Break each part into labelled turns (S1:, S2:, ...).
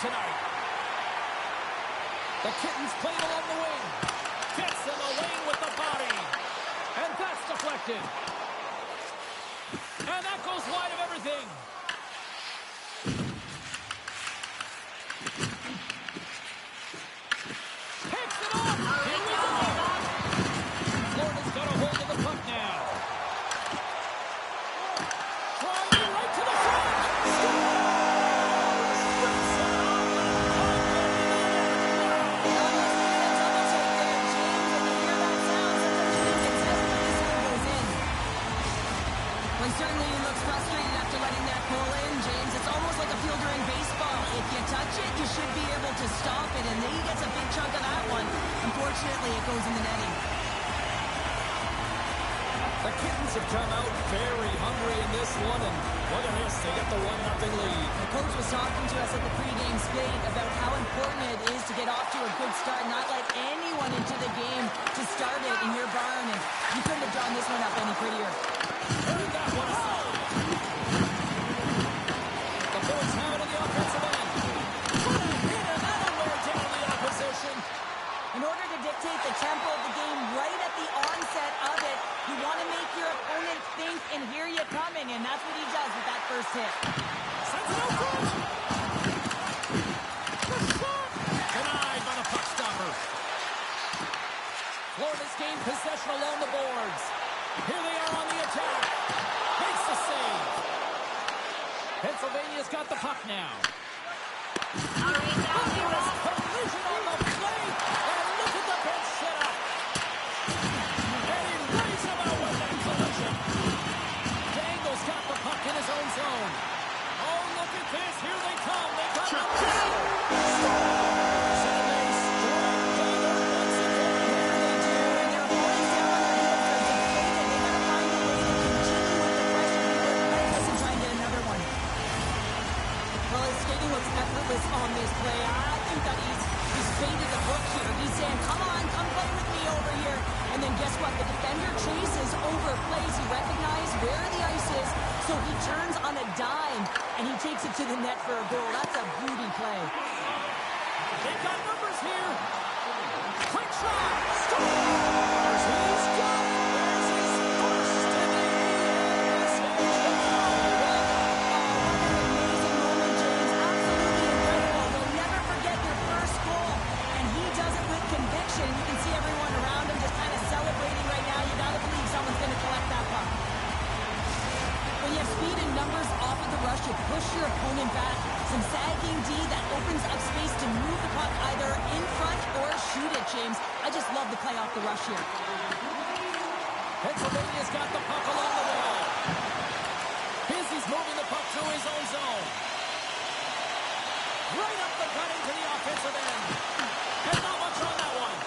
S1: tonight. The Kittens played along the wing. Gets in the lane with the body. And that's deflected. And that goes wide of everything. Picks it off. Here we go. Florida's got a hold of the puck now. Trying right to the front.
S2: Certainly he looks frustrated after letting that goal in, James. It's almost like a fielder in baseball. If you touch it, you should be able to stop it, and he gets a big chunk of that one. Unfortunately, it goes in the netting.
S1: The Kittens have come out very hungry in this one, and look at this, they get the 1-0 lead.
S2: The coach was talking to us at the pregame skate about how important it is to get off to a good start, not let anyone into the game to start it in your barn, and you couldn't have drawn this one up any prettier.
S1: Heard that one aside. The boys have it in the offensive end. What a hit, and that'll wear down the opposition.
S2: In order to dictate the tempo of the game right at the onset of it, you want to make your opponent think and hear you coming, and that's what he does with that first hit.
S1: Sends it out front. The shot. Denied by the puck stopper. Florida's gained possession along the boards. Here they are on the attack. Makes the save. Pennsylvania's got the puck now. Thunderous collision on the play. And look at the bench set up. And he lays him out with that collision. Dangle's got the puck in his own zone. Oh, look at this. Here they come. They got the puck.
S2: On this play, I think that he's faded the hook here. He's saying, come on, come play with me over here. And then guess what? The defender chases over plays. He recognized where the ice is, so he turns on a dime, and he takes it to the net for a goal. That's a beauty play.
S1: They've got numbers here. Quick shot. Scores. He's got it. There's his first in the
S2: conviction. You can see everyone around him just kind of celebrating right now. You got to believe someone's going to collect that puck. When you have speed and numbers off of the rush, you push your opponent back. Some sagging D that opens up space to move the puck either in front or shoot it, James. I just love the play off the rush here.
S1: Pennsylvania's got the puck along the wall. He's moving the puck through his own zone. Right up the gut into the offensive end. And not much on that one.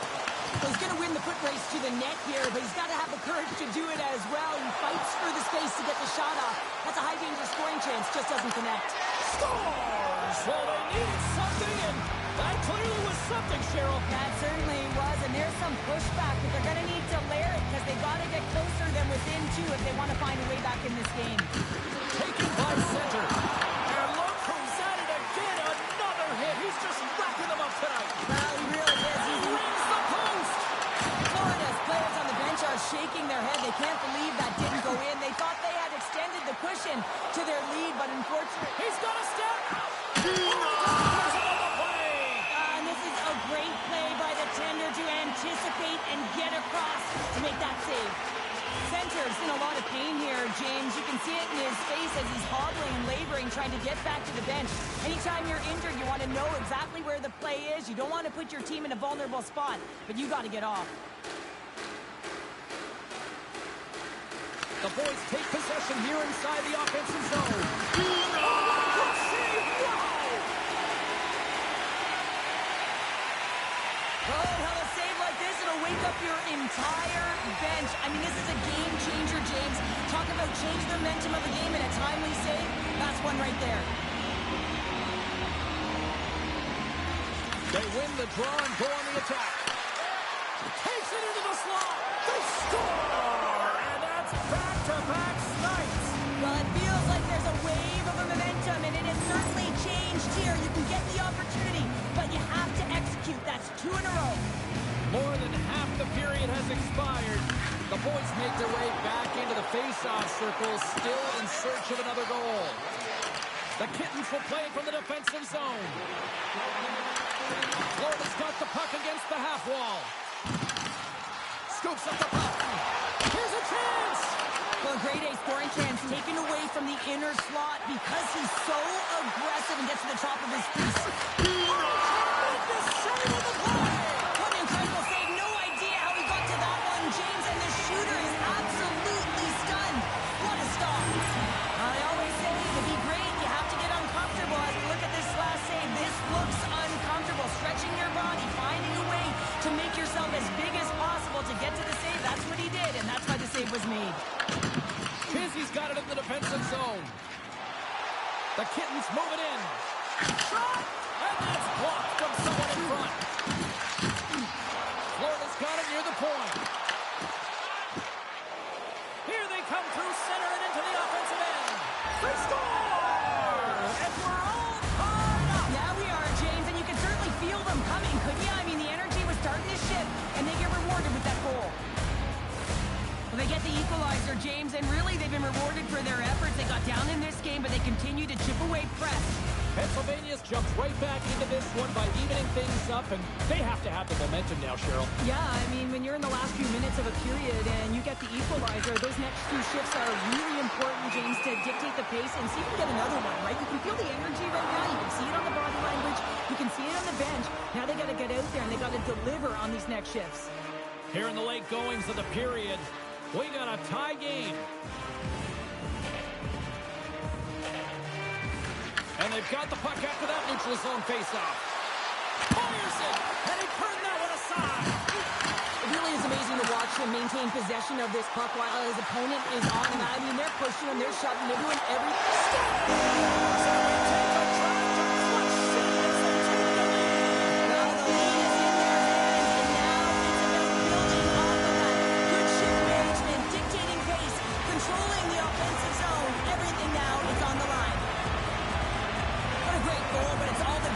S2: Well, he's going to win the foot race to the net here, but he's got to have the courage to do it as well. He fights for the space to get the shot off. That's a high danger scoring chance, just doesn't connect.
S1: Scores! Well, they needed something, and that clearly was something, Cheryl.
S2: That certainly was, and there's some pushback, but they're going to need to layer it because they've got to get closer than within two if they want to find a way back in this game.
S1: Taken by center. And look who's at it again. Another hit. He's just racking them up tonight.
S2: Well, he really is.
S1: He rings the post.
S2: Florida's players on the bench are shaking their head. They can't believe that didn't go in. They thought they had extended the cushion to their lead, but unfortunately...
S1: He's got a step.
S2: And this is a great play by the tender to anticipate and get across to make that save. Center's in a lot of pain here, James. You can see it in his face as he's hobbling and laboring, trying to get back to the bench. Anytime you're injured, you want to know exactly where the play is. You don't want to put your team in a vulnerable spot, but you got to get off.
S1: The boys take possession here inside the offensive zone.
S2: It'll wake up your entire bench. I mean, this is a game changer, James. Talk about change the momentum of the game in a timely save. That's one right there.
S1: They win the draw and go on the attack. Takes it into the slot. They score! And that's back-to-back snipes.
S2: Well, it feels like there's a wave of momentum, and it has certainly changed here. You can get the opportunity
S1: the boys make their way back into the face-off circle, still in search of another goal. The Kittens will play from the defensive zone. Florida's got the puck against the half wall. Scoops up the puck. Here's a chance!
S2: Well, a great A scoring chance taken away from the inner slot because he's so aggressive and gets to the top of his piece.
S1: Tremendous save of the play!
S2: What an incredible save. No idea how he got to that one, James, and the shooter is absolutely stunned. What a stop. I always say to be great, you have to get uncomfortable. As we look at this last save, this looks uncomfortable. Stretching your body, finding a way to make yourself as big as possible to get to the save. That's what he did, and that's why the save was made.
S1: Pizzi's got it in the defensive zone. The Kittens move it in. Shot! And that's blocked from someone in front. Florida's got it near the point. Here they come through center and into the offensive end. They score! And we're all tied up.
S2: Yeah, we are, James, and you can certainly feel them coming, couldn't you? I mean, the energy was starting to shift, and they get rewarded with that goal. Well, they get the equalizer, James, and really they've been rewarded for their efforts. They got down in this game, but they continue to chip away press.
S1: Pennsylvania's jumped right back into this one by evening things up, and they have to have the momentum now, Cheryl.
S2: Yeah, I mean, when you're in the last few minutes of a period and you get the equalizer, those next two shifts are really important, James, to dictate the pace and see if you can get another one, right? You can feel the energy right now. You can see it on the body language. You can see it on the bench. Now they got to get out there and they got to deliver on these next shifts.
S1: Here in the late goings of the period, we got a tie game. And they've got the puck after that neutral zone faceoff. Fires it, and he turned that one aside.
S2: It really is amazing to watch him maintain possession of this puck while his opponent is on him. I mean, they're pushing him, they're shoving, they're doing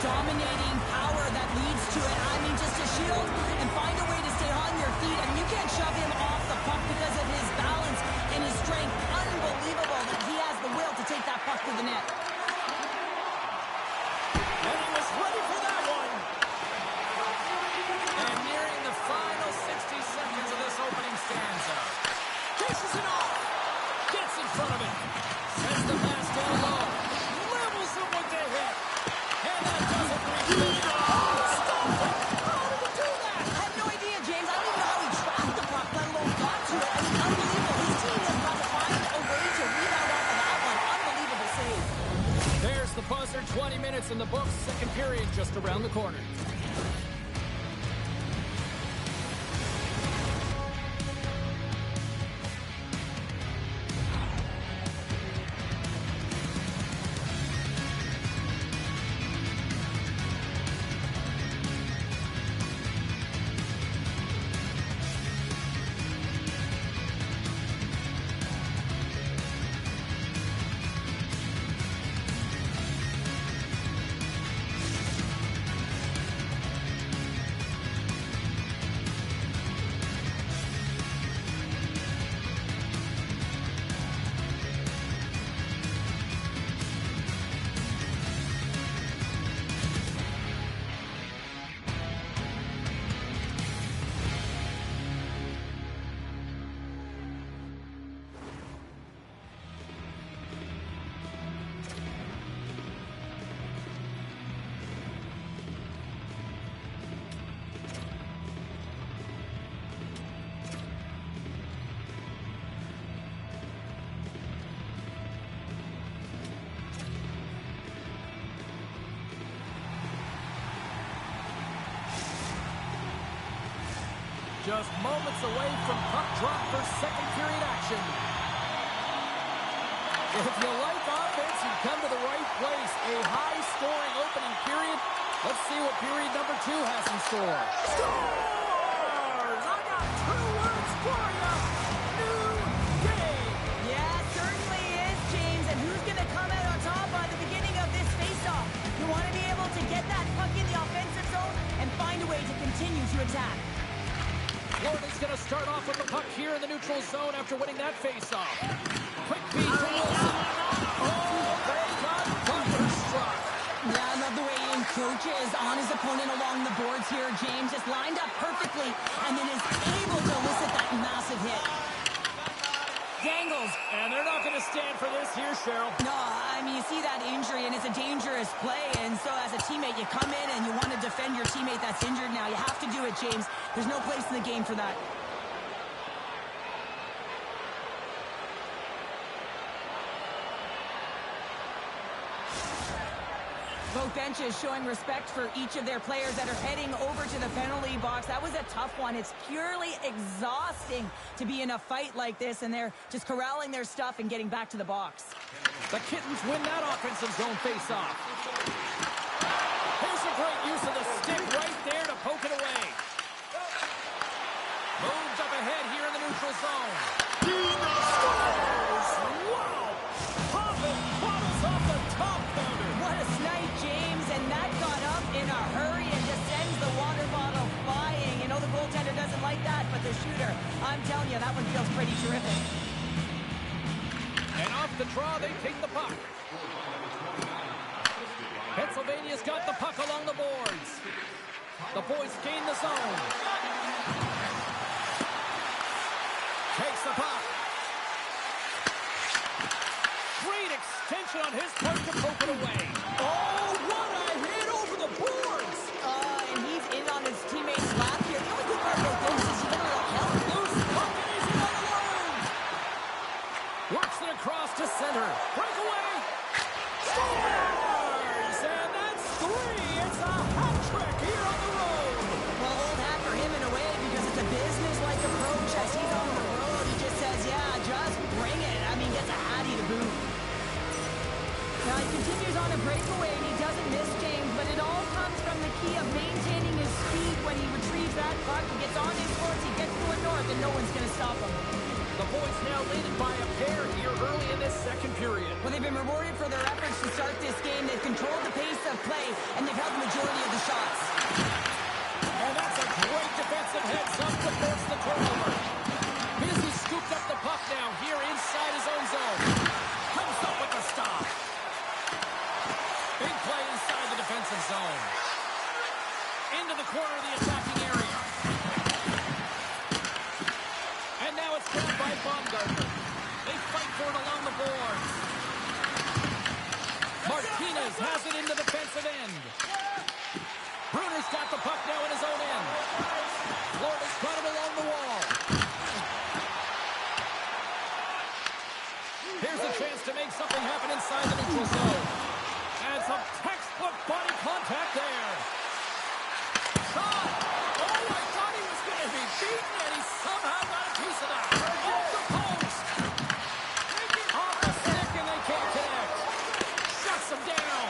S2: dominating power that leads to it. I mean, just to shield and find a way to stay on your feet. I mean, you can't shove him off the puck because of his balance and his strength. Unbelievable that he has the will to take that puck to the net.
S1: And he was ready for that one. And nearing the final 60 seconds of this opening stanza. Chases it off. Gets in front of it. Sends the pass down low. Levels him with the hit. And that doesn't reach the net. Oh, stop it! How did he do that?
S2: I have no idea, James. I don't even know how he tracked the puck, let alone got to it. I mean, unbelievable. His team has got to find a way to rebound off of that one. Unbelievable save.
S1: There's the buzzer. 20 minutes in the books. Second period just around the corner. Just moments away from puck drop for second period action. If you like offense, you come to the right place. A high-scoring opening period. Let's see what period number 2 has in store. Scores! I got 2 words for you. New game.
S2: Yeah, certainly is, James. And who's going to come out on top by the beginning of this face-off? You want to be able to get that puck in the offensive zone and find a way to continue to attack.
S1: Florida's going to start off with the puck here in the neutral zone after winning that faceoff. Quick feed to Wilson. Oh, they got bumper struck.
S2: Yeah, I love the way he encroaches on his opponent along the boards here. James just lined up perfectly and then is able to elicit that massive hit. Dangles.
S1: And they're not going to stand for this here, Cheryl.
S2: No, I mean, you see that injury, and it's a dangerous play. And so as a teammate, you come in and you want to defend your teammate that's injured now. You have to do it, James. There's no place in the game for that. Both benches showing respect for each of their players that are heading over to the penalty box. That was a tough one. It's purely exhausting to be in a fight like this, and they're just corralling their stuff and getting back to the box.
S1: The Kittens win that offensive zone face-off. Here's a great use of the stick right there to poke it away. Moves up ahead here in the neutral zone. Scores! Wow! Popping bottles off the top counter.
S2: What a snipe, James, and that got up in a hurry and just sends the water bottle flying. You know the goaltender doesn't like that, but the shooter, I'm telling you, that one feels pretty terrific.
S1: And off the draw, they take the puck. Pennsylvania's got the puck along the boards. The boys gain the zone. Takes the puck. Great extension on his part to poke it away. Oh, what a hit over the boards!
S2: And he's in on his teammate's lap here. The only good part about this is you get a little help.
S1: Loose puck and he's in on alone. Works it across to center. Breakaway. Scores! And that's 3. It's a hat trick here on the road.
S2: Well, old hat for him in a way because it's a business-like approach as he's on the road. He just says, yeah, just bring it. I mean, gets a hattie to boot. Now he continues on a breakaway and he doesn't miss, James, but it all comes from the key of maintaining his speed when he retrieves that puck. He gets on his foot, he gets going north, and no one's going to stop him.
S1: The boys now leading by a pair here early in this second period.
S2: Well, they've been rewarded for their efforts to start this game. They've controlled the pace of play, and they've held the majority of the shots.
S1: And that's a great defensive heads-up to force the turnover. Busy scooped up the puck now here inside his own zone. Comes up with the stop. Big play inside the defensive zone. Into the corner of the attacking area. And now it's grabbed by Baumgartner. They fight for it along the boards. Martinez has it in the defensive end. Bruner's got the puck now in his own end. Florida's got it along the wall. Here's a chance to make something happen inside the neutral zone. And some textbook body contact there. Shot! Oh, I thought he was going to be beaten, and he somehow got a piece of that. Off the post! Off the stick, and they can't connect. Shuts him down.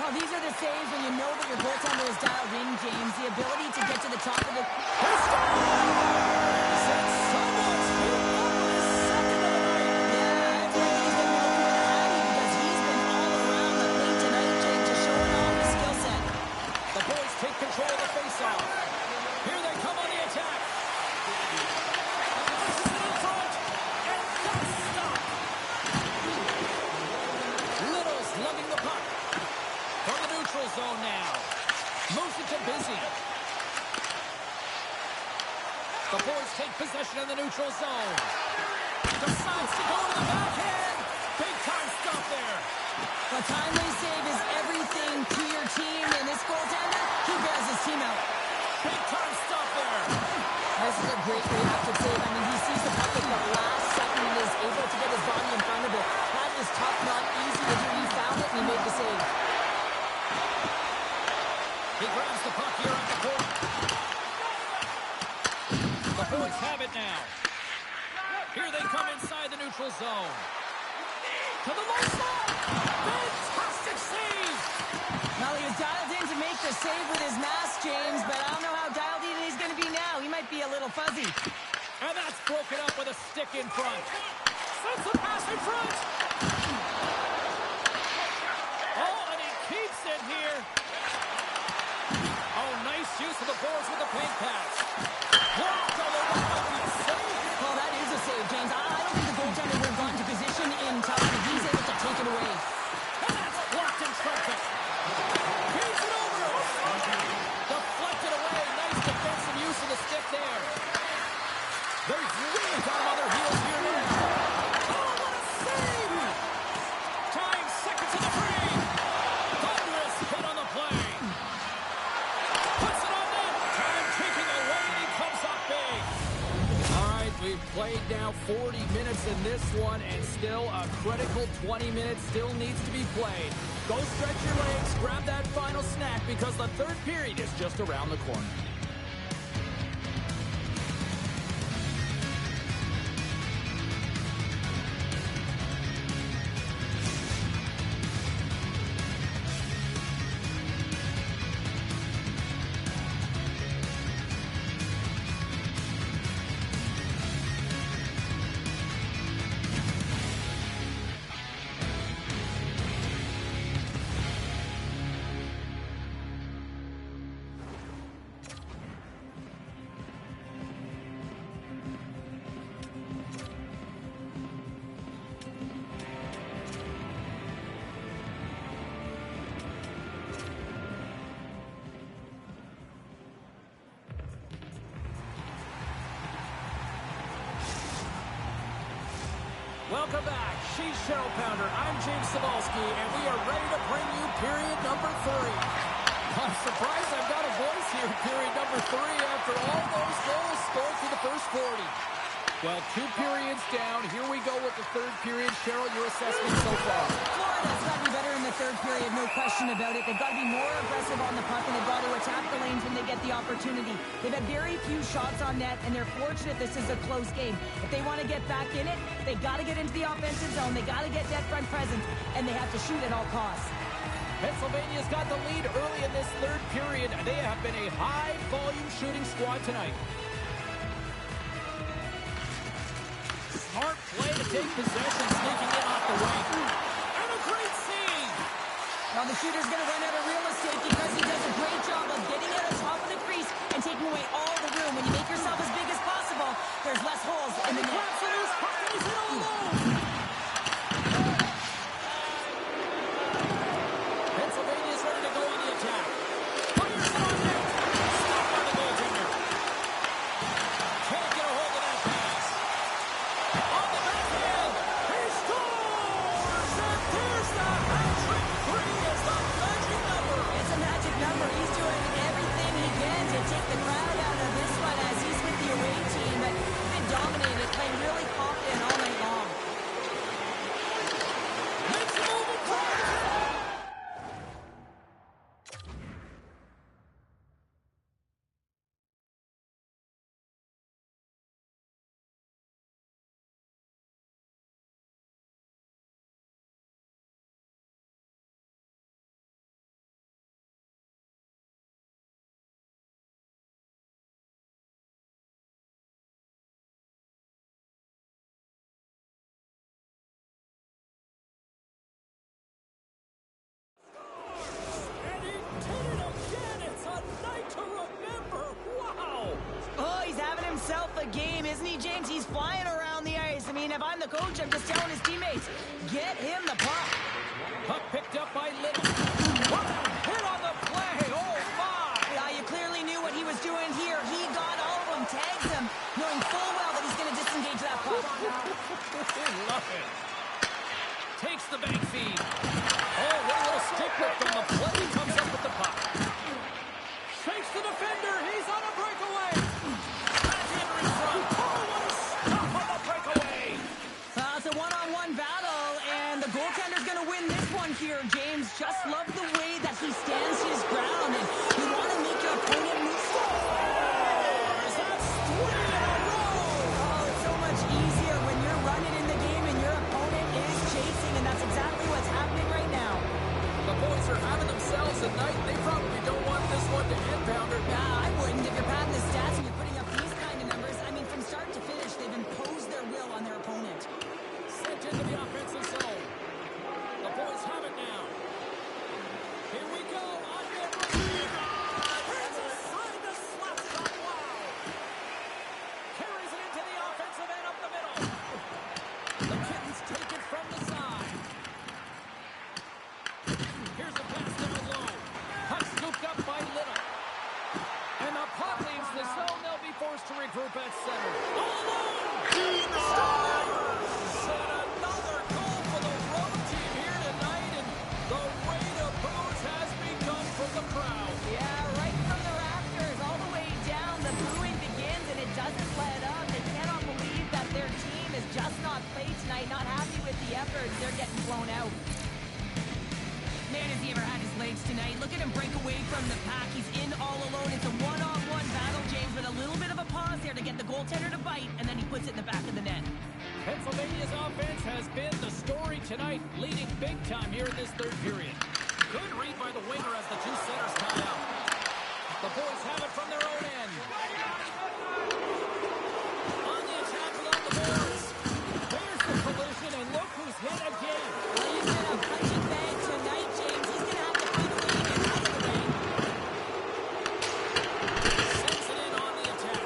S2: Well, these are the saves when you know that your goaltender is dialed in, James. The ability to get to the top of the...
S1: He scores! And someone's beaten up with his second of the night.
S2: Yeah, it's like he's going to be looking at a hattie because he's been all around the paint tonight, James, just showing off his skill set.
S1: The boys take control of the faceoff. Here they come on the attack. This is in front, and that's stopped. Little's lugging the puck from the neutral zone now. Moves it to Busy. The boys take possession in the neutral zone. Decides to go to the backhand. Big time stop there.
S2: A timely save is everything to your team, and this goaltender, he bails his team out.
S1: Big time stop there.
S2: This is a great reactive save. I mean, he sees the puck at the last second and is able to get his body in front of it. That is tough, not easy to do. He found it, and he made the save.
S1: He grabs the puck here at the point. The boys have it now. Here they come inside the neutral zone. To the low side. Fantastic save.
S2: Well, he was dialed in to make the save with his mask, James, but I don't know how dialed in he's going to be now. He might be a little fuzzy.
S1: And that's broken up with a stick in front. Sends the pass in front. Oh, and he keeps it here. Oh, nice use of the boards with the paint pass. Blocked played now 40 minutes in this one, and still a critical 20 minutes still needs to be played. Go stretch your legs, grab that final snack, because the third period is just around the corner. Welcome back. She's Cheryl Pounder. I'm James Cebulski, and we are ready to bring you period number 3. I'm surprised I've got a voice here, period number 3, after all those goals scored through the first 40. Well, 2 periods down. Here we go with the third period. Cheryl, your assessment so far?
S2: Florida's got to be better in the third period, no question about it. They've got to be more aggressive on the puck, and they've got to attack the lanes when they get the opportunity. They've had very few shots on net, and they're fortunate this is a close game. If they want to get back in it, they've got to get into the offensive zone. They got to get net front presence, and they have to shoot at all costs.
S1: Pennsylvania's got the lead early in this third period. They have been a high-volume shooting squad tonight. Smart play to take possession, sneaking in off the wing. And a great save!
S2: Now the shooter's going to run out of real estate because he does a great job of getting out of top of the crease and taking away all the room. When you make yourself as big as possible, there's less holes in the net.
S1: He's in alone! Pennsylvania's ready to go on the attack. Fires it on net. Stopped by the goaltender. Can't get a hold of that pass. On the backhand, he scores! And there's the hat-trick. 3 is the magic number.
S2: It's a magic number. He's doing everything he can to take the crowd out of this one as he's with the away team. But he's been dominated, playing really confident all night long.
S1: Makes a move and fires it. And he did it again. It's a night to remember. Wow.
S2: Oh, he's having himself a game, isn't he, James? He's flying around the ice. I mean, if I'm the coach, I'm just telling his teammates, get him the puck.
S1: Puck picked up by Little. What a hit on the play. Oh, my.
S2: Yeah, you clearly knew what he was doing here. He got all of them, tagged them, knowing full well that he's going to disengage that puck.
S1: Love it. Takes the bank feed. Oh, what a little stick lift on the play. He comes up with the puck. Shakes the defender. He's on a breakaway. Backhander in front. Oh, what a stop on the breakaway.
S2: It's a one-on-one battle, and the goaltender's going to win this one here, James. Just love the way that he stands his ground, and you want to make your opponent move.
S1: That's 3 in a row.
S2: Oh, it's so much easier when you're running in the game and your opponent is chasing, and that's exactly what's happening right now.
S1: The boys are having themselves a night. They probably don't want this one to end, Pounder.
S2: I wouldn't if you're padding the stats and you're putting up these kind of numbers. I mean, from start to finish, they've imposed their will on their opponent.
S1: Sent into the offensive zone. The boys have it now. Here we go. On net. Hands aside the slap shot. Wow. Carries it into the offensive end up the middle. The Kittens take it from the side. Here's the pass down low. Puck scooped up by Little. And the puck leaves the zone. They'll be forced to regroup at center. All alone. Stars! And another goal for the road team here tonight. And the rain of boos has begun from the crowd.
S2: Yeah, right from the rafters all the way down, the booing begins, and it doesn't let up. They cannot believe that their here to get the goaltender to bite, and then he puts it in the back of the net.
S1: Pennsylvania's offense has been the story tonight, leading big time here in this third period. Good read by the winger as the two centers tie out. The boys have it from their own end. On the attack along the boards. There's the collision, and look who's hit again.
S2: Well, he's been a punching bag tonight, James. He's going to have to find a way to get out of the way.
S1: Sends it in on the attack.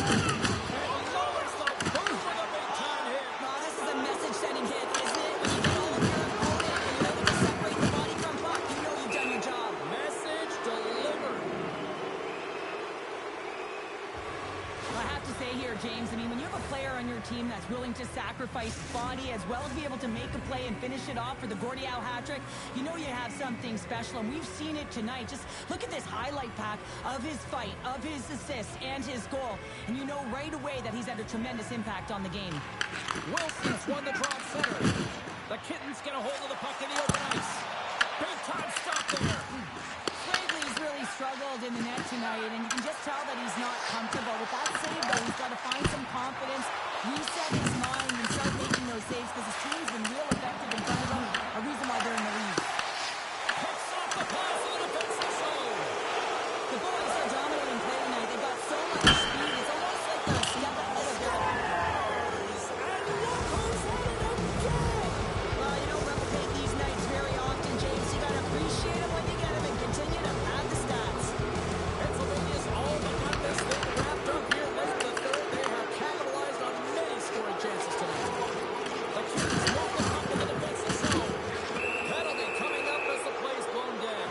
S1: And lowers the boot for the big-time hit.
S2: Oh, this is a message-sending hit, isn't it? When you get all of your opponent and you're able to separate the body from puck, you know you've done your job.
S1: Message delivered.
S2: I have to say here, James, I mean, when you have a player on your team that's willing to sacrifice body as well as be able to make a play and finish it off for the Gordie-Howe hat-trick, you know you have something special, and we've seen it tonight. Just look at this highlight pack of his fight, of his assists, and his goal, and you know right away that he's had a tremendous impact on the game.
S1: Wilson's won the draw at center. The Kittens get a hold of the puck in the open ice. Big time stop there.
S2: Frankly's really struggled in the net tonight, and you can just tell that he's not comfortable. With that save, though, he's got to find some confidence, reset his mind, and start making those saves because his team's been real effective in front of him, a reason why they're in the lead.
S1: Picks off the pass in the defensive zone.
S2: The boys are dominating play tonight. They've got so much speed. It's almost like they're a step ahead of their opponents.
S1: And look who's at it again.
S2: Well, you don't replicate these nights very often, James. You got to appreciate them when you get them and continue to pad the stats.
S1: Pennsylvania's all but got this thing wrapped up here late in the third. They have capitalized on many scoring chances tonight. The Kittens move the puck in the defensive zone. Penalty coming up as the play's blown dead.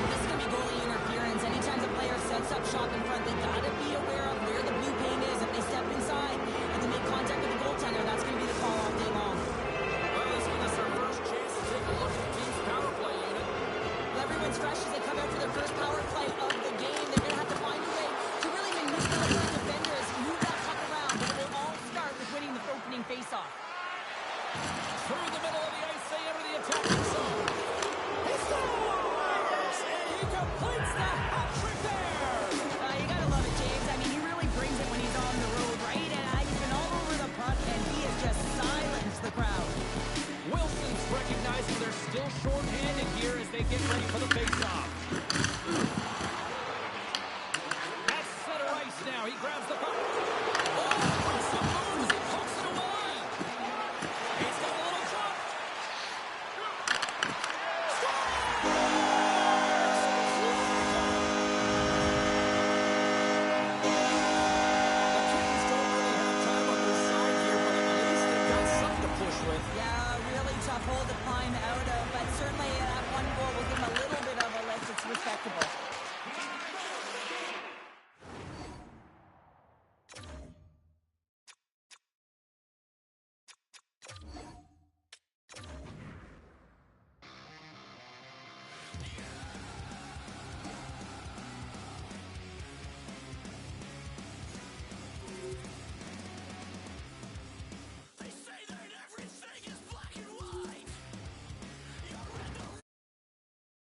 S2: This is going to be goalie interference. Anytime the player sets up shop in front, they got to be aware of where the blue paint is. If they step inside and they make contact with the goaltender, that's going to be the call all day long.
S1: Well, this is our first chance to take a look at the team's power play unit.
S2: Well, everyone's fresh as they come out for their first power play of the game. They're going to have to find a way to really manipulate the defenders, move that puck around, but it will all start with winning the opening faceoff.
S1: Through the middle of the ice, they enter the attacking zone. He scores! And he completes the hat trick there!
S2: You got to love it, James. I mean, he really brings it when he's on the road, right? And he's been all over the puck, and he has just silenced the crowd.
S1: Wilson's recognizing they're still short-handed here as they get ready for the face-off. At center ice now, he grabs the puck. Oh, Wilson moves, he pokes it away. He's got a little jump. The Kittens don't really have time on their side here, but at least they've got something to push with.
S2: Yeah, really tough hole to climb out of, but certainly that one goal will give him